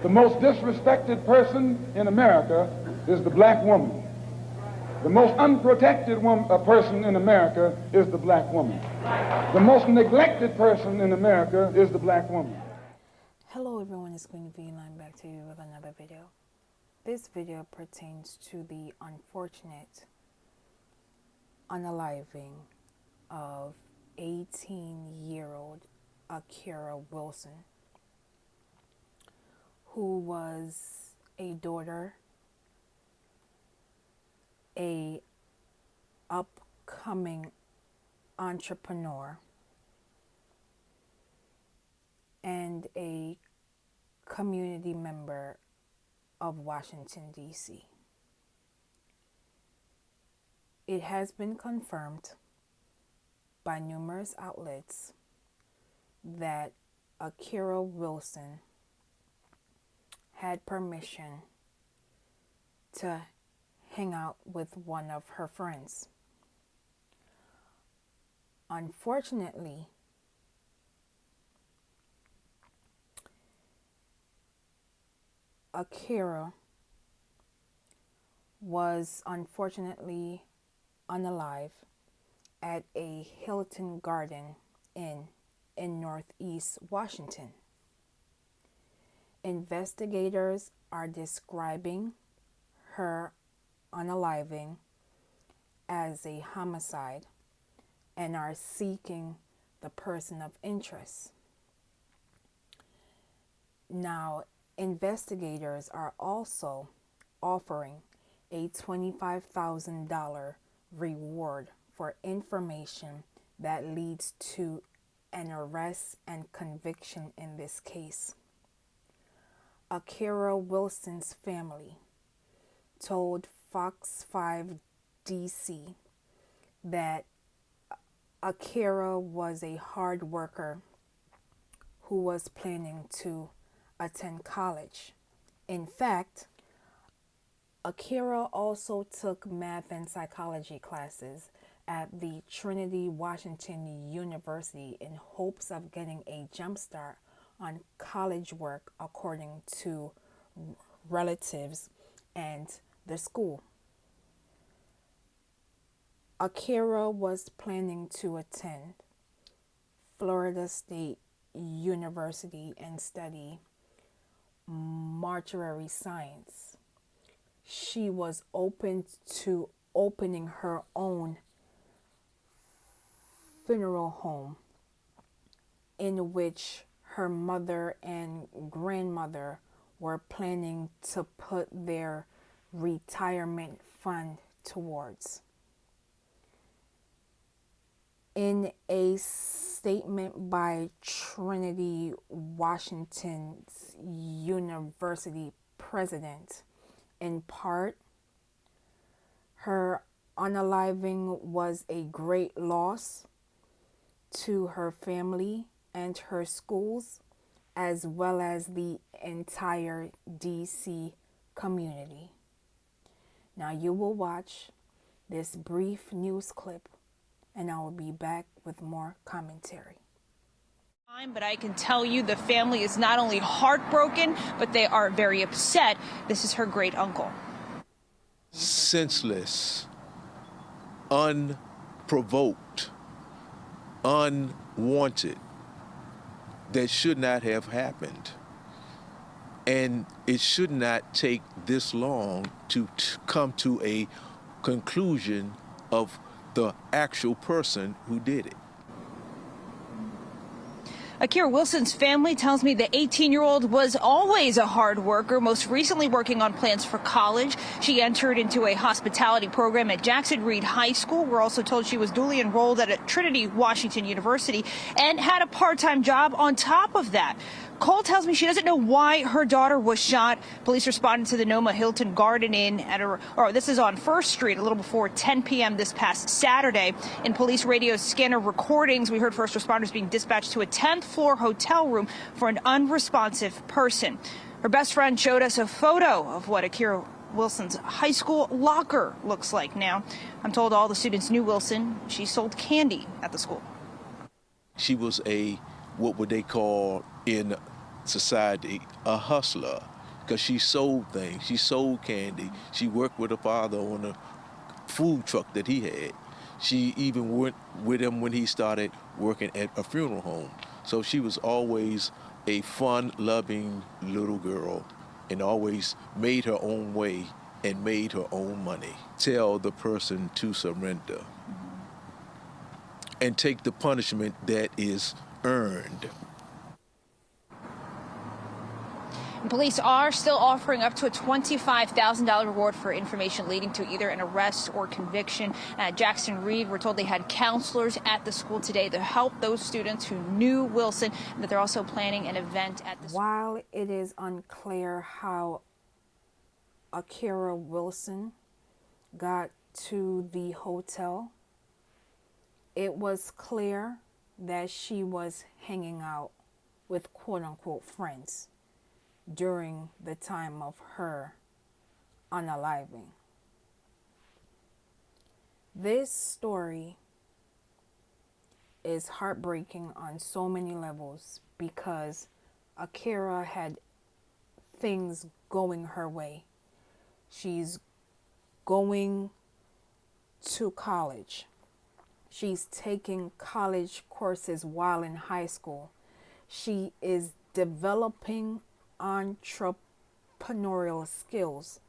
The most disrespected person in America is the black woman. The most unprotected person in America is the black woman. The most neglected person in America is the black woman. Hello everyone, it's Queen V and I'm back to you with another video. This video pertains to the unfortunate unaliving of 18-year-old Akira Wilson, who was a daughter, a upcoming entrepreneur, and a community member of Washington, D.C. It has been confirmed by numerous outlets that Akira Wilson had permission to hang out with one of her friends. Unfortunately, Akira was unfortunately unalive at a Hilton Garden Inn in Northeast Washington. Investigators are describing her unaliving as a homicide and are seeking the person of interest. Now, investigators are also offering a $25,000 reward for information that leads to an arrest and conviction in this case. Akira Wilson's family told Fox 5 DC that Akira was a hard worker who was planning to attend college. In fact, Akira also took math and psychology classes at the Trinity Washington University in hopes of getting a jump start on college work, according to relatives and the school. Akira was planning to attend Florida State University and study mortuary science. She was open to opening her own funeral home, in which her mother and grandmother were planning to put their retirement fund towards. In a statement by Trinity Washington University president, in part, her unaliving was a great loss to her family and her schools, as well as the entire DC community. Now you will watch this brief news clip and I will be back with more commentary. But I can tell you the family is not only heartbroken, but they are very upset. This is her great uncle. Senseless, unprovoked, unwanted, that should not have happened. And it should not take this long to come to a conclusion of the actual person who did it. Akira Wilson's family tells me the 18-year-old was always a hard worker, most recently working on plans for college. She entered into a hospitality program at Jackson Reed High School. We're also told she was duly enrolled at Trinity Washington University and had a part-time job on top of that. Cole tells me she doesn't know why her daughter was shot. Police responded to the Noma Hilton Garden Inn this is on 1st Street a little before 10 p.m. this past Saturday. In police radio scanner recordings, we heard first responders being dispatched to a 10th floor hotel room for an unresponsive person. Her best friend showed us a photo of what Akira Wilson's high school locker looks like now. I'm told all the students knew Wilson. She sold candy at the school. She was what would they call in society a hustler, because she sold things. She sold candy. She worked with her father on a food truck that he had. She even went with him when he started working at a funeral home. So she was always a fun-loving little girl and always made her own way and made her own money. Tell the person to surrender and take the punishment that is earned. Police are still offering up to a $25,000 reward for information leading to either an arrest or conviction. At Jackson Reed, we're told they had counselors at the school today to help those students who knew Wilson, and that they're also planning an event at the school. While it is unclear how Akira Wilson got to the hotel, it was clear that she was hanging out with quote-unquote friends during the time of her unaliving. This story is heartbreaking on so many levels because Akira had things going her way. She's going to college. She's taking college courses while in high school. She is developing entrepreneurial skills.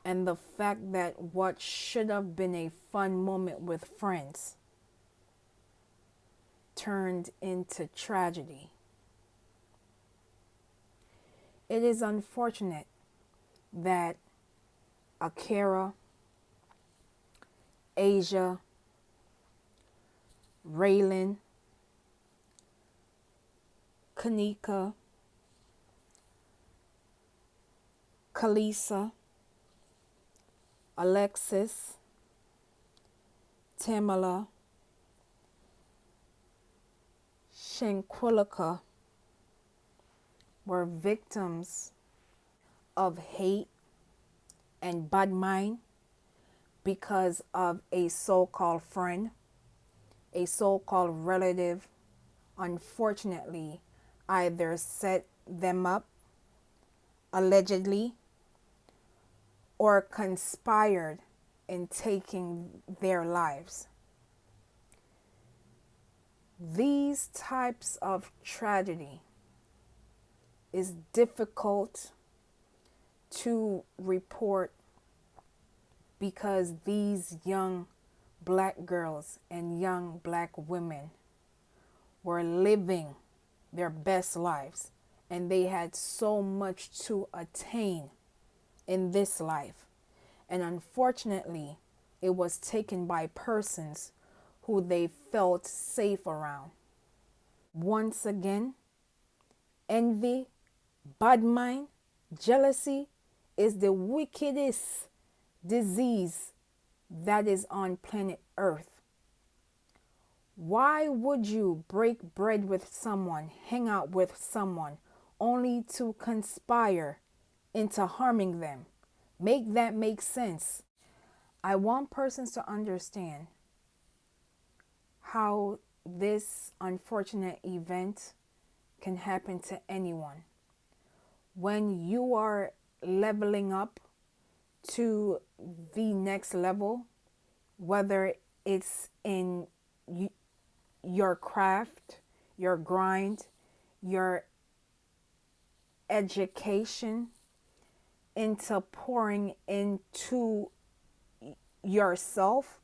And the fact that what should have been a fun moment with friends turned into tragedy. It is unfortunate that Akira, Asia, Raylan, Kanika, Kalisa, Alexis, Tamala, Shanquilica were victims of hate and bad mind because of a so-called friend, a so-called relative, unfortunately, either set them up, allegedly, or conspired in taking their lives. These types of tragedy is difficult to report because these young black girls and young black women were living their best lives, and they had so much to attain in this life. And unfortunately, it was taken by persons who they felt safe around. Once again, envy, bad mind, jealousy is the wickedest disease that is on planet Earth. Why would you break bread with someone, hang out with someone, only to conspire into harming them? Make that make sense. I want persons to understand how this unfortunate event can happen to anyone. When you are leveling up to the next level, whether it's in your craft, your grind, your education, into pouring into yourself,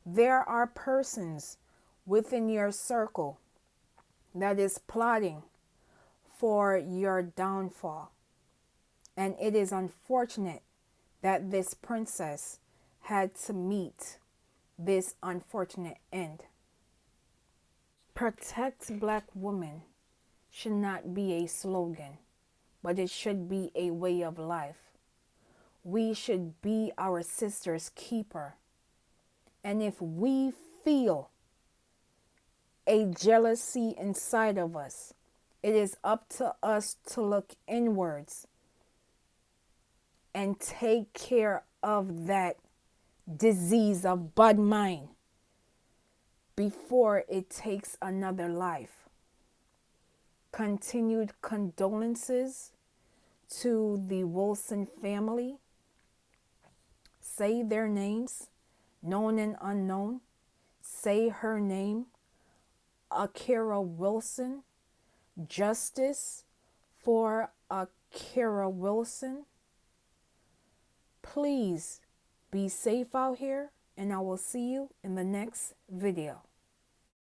there are persons within your circle that is plotting for your downfall. And it is unfortunate that this princess had to meet this unfortunate end. Protect Black women should not be a slogan, but it should be a way of life. We should be our sister's keeper. And if we feel a jealousy inside of us, it is up to us to look inwards and take care of that disease of bad mind before it takes another life. continued condolences to the Wilson family. Say their names, known and unknown. Say her name, Akira Wilson. Justice for Akira Wilson. Please be safe out here, and I will see you in the next video.